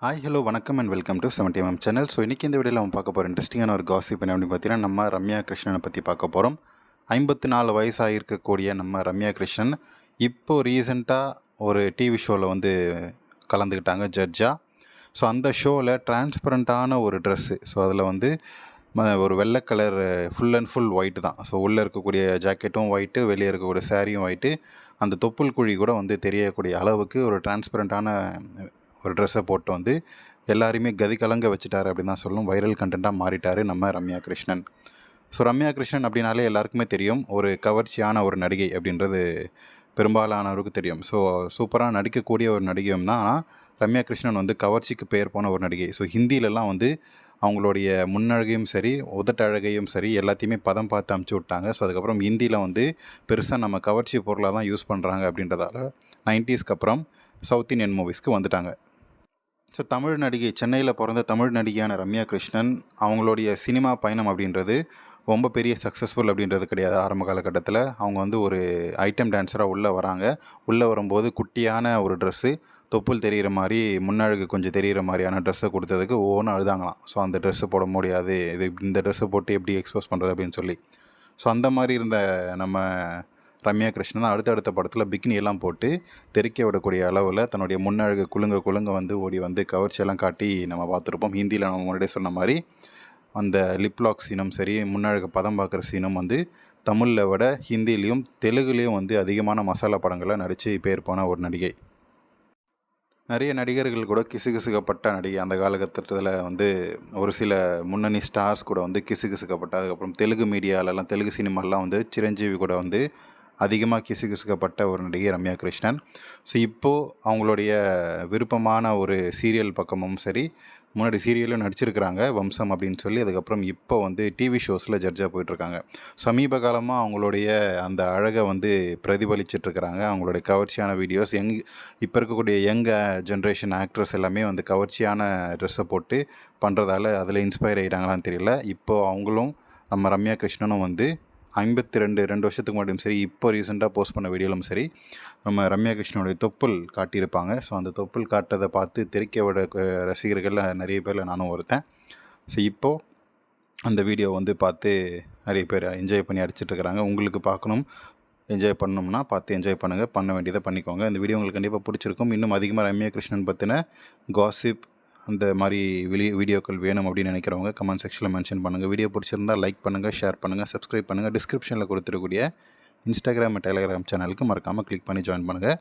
Hi hello வணக்கம் and welcome to 70mm channel. So இன்றைக்கி இந்த வீடியோவில் நம்ம பார்க்க போகிற இன்ட்ரெஸ்டிங்கான ஒரு காசிப் என்ன அப்படின்னு பார்த்தீங்கன்னா, நம்ம ரம்யா கிருஷ்ணனை பற்றி பார்க்க போகிறோம். 54 வயசாக இருக்கக்கூடிய நம்ம ரம்யா கிருஷ்ணன் இப்போது ரீசெண்டாக ஒரு டிவி ஷோவில் வந்து கலந்துக்கிட்டாங்க ஜட்ஜாக. ஸோ அந்த ஷோவில் டிரான்ஸ்பரண்ட்டான ஒரு ட்ரெஸ்ஸு, ஸோ அதில் வந்து ஒரு வெள்ளை colour full and full white தான். ஸோ உள்ளே இருக்கக்கூடிய ஜாக்கெட்டும் ஒயிட்டு, வெளியே இருக்கக்கூடிய சாரியும் ஒயிட்டு, அந்த தொப்புள் குழி கூட வந்து தெரியக்கூடிய அளவுக்கு ஒரு டிரான்ஸ்பரண்ட்டான ஒரு ட்ரெஸ்ஸை போட்டு வந்து எல்லாருமே கதி கலங்க வச்சுட்டாரு அப்படின்னு தான் சொல்லணும். வைரல் கண்டென்ட்டாக மாறிட்டார் நம்ம ரம்யா கிருஷ்ணன். ஸோ ரம்யா கிருஷ்ணன் அப்படின்னாலே எல்லாருக்குமே தெரியும், ஒரு கவர்ச்சியான ஒரு நடிகை அப்படின்றது பெரும்பாலானவருக்கு தெரியும். ஸோ சூப்பராக நடிக்கக்கூடிய ஒரு நடிகையும் தான். ஆனால் ரம்யா கிருஷ்ணன் வந்து கவர்ச்சிக்கு பெயர் போன ஒரு நடிகை. ஸோ ஹிந்திலெலாம் வந்து அவங்களுடைய முன்னழகையும் சரி, உதட்டழகையும் சரி, எல்லாத்தையுமே பதம் பார்த்து அமுச்சு விட்டாங்க. ஸோ அதுக்கப்புறம் ஹிந்தியில் வந்து பெருசாக நம்ம கவர்ச்சி பொருளாக தான் யூஸ் பண்ணுறாங்க அப்படின்றதால 90ஸ்க்கு அப்புறம் சவுத் இந்தியன் மூவிஸ்க்கு வந்துட்டாங்க. ஸோ தமிழ் நடிகை, சென்னையில் பிறந்த தமிழ் நடிகையான ரம்யா கிருஷ்ணன் அவங்களுடைய சினிமா பயணம் அப்படின்றது ரொம்ப பெரிய சக்ஸஸ்ஃபுல் அப்படின்றது கிடையாது. ஆரம்ப காலகட்டத்தில் அவங்க வந்து ஒரு ஐட்டம் டான்ஸராக உள்ளே வராங்க. உள்ளே வரும்போது குட்டியான ஒரு ட்ரெஸ்ஸு, தொப்புள் தெரிகிற மாதிரி, முன்னழகு கொஞ்சம் தெரிகிற மாதிரியான ட்ரெஸ்ஸை கொடுத்ததுக்கு ஒவ்வொன்றும் அழுதாங்களாம். ஸோ அந்த ட்ரெஸ்ஸு போட முடியாது, இந்த ட்ரெஸ்ஸை போட்டு எப்படி எக்ஸ்போஸ் பண்ணுறது அப்படின்னு சொல்லி. ஸோ அந்த மாதிரி இருந்த நம்ம ரம்யா கிருஷ்ணன் தான் அடுத்தடுத்த படத்தில் பிக்னி எல்லாம் போட்டு தெறிக்க விடக்கூடிய அளவில் தன்னுடைய முன்னழகு குலுங்க வந்து ஓடி வந்து கவர்ச்சியெல்லாம் காட்டி நம்ம பார்த்துருப்போம். ஹிந்தியில் நம்ம முன்னாடியே சொன்ன மாதிரி அந்த லிப்லாக் சீனும் சரி, முன்னழகு பதம் பார்க்குற சீனும் வந்து தமிழில் விட ஹிந்திலையும் தெலுங்குலேயும் வந்து அதிகமான மசாலா படங்களை நடித்து பேர் போன ஒரு நடிகை. நிறைய நடிகர்கள் கூட கிசுகிசுக்கப்பட்ட நடிகை. அந்த காலகட்டத்தில் வந்து ஒரு சில முன்னணி ஸ்டார்ஸ் கூட வந்து கிசுகிசுக்கப்பட்ட, அதுக்கப்புறம் தெலுங்கு மீடியாலெலாம், தெலுங்கு சினிமாலாம் வந்து சிரஞ்சீவி கூட வந்து அதிகமாக கிசுகிசுக்கப்பட்ட ஒரு நடிகை ரம்யா கிருஷ்ணன். ஸோ இப்போது அவங்களுடைய விருப்பமான ஒரு சீரியல் பக்கமும் சரி, முன்னாடி சீரியலும் நடிச்சிருக்கிறாங்க வம்சம் அப்படின்னு சொல்லி. அதுக்கப்புறம் இப்போ வந்து டிவி ஷோஸில் ஜட்ஜாக போயிட்டுருக்காங்க. சமீப காலமாக அவங்களுடைய அந்த அழகை வந்து பிரதிபலிச்சிட்ருக்கிறாங்க. அவங்களுடைய கவர்ச்சியான வீடியோஸ், இப்போ இருக்கக்கூடிய யங் ஜென்ரேஷன் ஆக்ட்ரஸ் எல்லாமே வந்து கவர்ச்சியான ட்ரெஸ்ஸை போட்டு பண்ணுறதால அதில் இன்ஸ்பயர் ஆகிட்டாங்களான்னு தெரியல. இப்போது அவங்களும் நம்ம ரம்யா கிருஷ்ணனும் வந்து 52 வருஷத்துக்கு முன்னாடியும் சரி, இப்போ ரீசெண்டாக போஸ்ட் பண்ண வீடியோலும் சரி, நம்ம ரம்யா கிருஷ்ணனுடைய தொப்புள் காட்டியிருப்பாங்க. ஸோ அந்த தொப்புள் காட்டுறதை பார்த்து தெறிக்க விட ரசிகர்களில் நிறைய பேரில் நானும் ஒருத்தன். ஸோ இப்போது அந்த வீடியோ வந்து பார்த்து நிறைய பேர் என்ஜாய் பண்ணி அடிச்சிட்ருக்கிறாங்க. உங்களுக்கு பார்க்கணும், என்ஜாய் பண்ணணும்னா பார்த்து என்ஜாய் பண்ணுங்கள், பண்ண வேண்டியதை பண்ணிக்கோங்க. இந்த வீடியோ உங்களுக்கு கண்டிப்பாக பிடிச்சிருக்கும். இன்னும் அதிகமாக ரம்யா கிருஷ்ணன் பற்றின காசிப், அந்த மாதிரி வீடியோக்கள் வேணும் அப்படின்னு நினைக்கிறவங்க கமெண்ட் செக்ஷனில் மென்ஷன் பண்ணுங்கள். வீடியோ பிடிச்சிருந்தால் லைக் பண்ணுங்கள், ஷேர் பண்ணுங்கள், சப்ஸ்கிரைப் பண்ணுங்கள். டிஸ்கிரிப்ஷனில் கொடுத்துருக்கூடிய இன்ஸ்டாகிராம், டெலிகிராம் சேனலுக்கு மறக்காமல் கிளிக் பண்ணி ஜாயின் பண்ணுங்கள்.